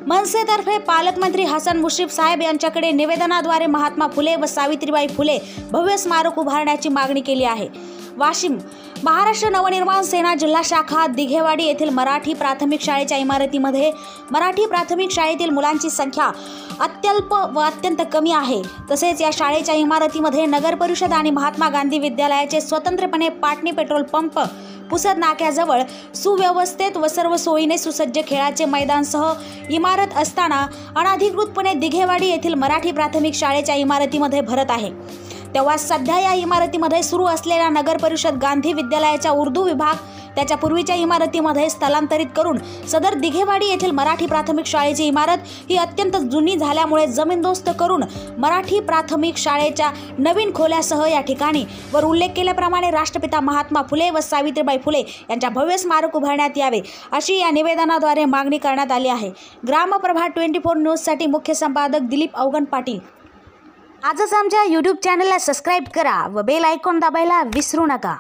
मनसेतर्फे पालकमंत्री हसन मुश्रीफ साहेब यांच्याकडे निवेदनाद्वारे महात्मा फुले व सावित्रीबाई फुले भव्य स्मारक उभारण्याची मागणी केली आहे। वाशिम महाराष्ट्र नवनिर्माण सेना जिल्हा शाखा दिघेवाडी येथील मराठी प्राथमिक शाळेच्या इमारतीमध्ये मराठी प्राथमिक शाळेतील मुलांची संख्या अत्यल्प व अत्यंत कमी आहे। तसेच या शाळेच्या इमारतीमध्ये नगर परिषद आणि महात्मा गांधी विद्यालयाचे स्वतंत्रपणे पाटणी पेट्रोल पंप, पुसद नाक्याजवळ सुव्यवस्थित व सर्व सोयीने सुसज्ज खेळाचे मैदानसह इमारत असताना अनधिकृतपणे दिघेवाडी येथील मराठी प्राथमिक शाळेच्या इमारतीमध्ये भरत आहे। तेव्हा सध्या या इमारतीमध्ये सुरू असलेल्या नगर परिषद गांधी विद्यालयाचा उर्दू विभाग त्याच्या पूर्वीच्या इमारतीमध्ये स्थलांतरित करून सदर दिघेवाडी येथील मराठी प्राथमिक शाळेची इमारत ही अत्यंत जुनी झाल्यामुळे जमीनदोस्त करून मराठी प्राथमिक शाळेच्या नवीन खोल्यासह या ठिकाणी वर उल्लेख केल्याप्रमाणे राष्ट्रपिता महात्मा फुले व सावित्रीबाई फुले यांच्या भव्य स्मारक उभारण्यात यावे अशी या निवेदनाद्वारे मागणी करण्यात आली आहे। ग्रामप्रभा 24 न्यूजसाठी मुख्य संपादक दिलीप अवगण पाटील। आजच आमच्या YouTube चॅनलला सबस्क्राईब करा व बेल आयकॉन दाबायला विसरू नका।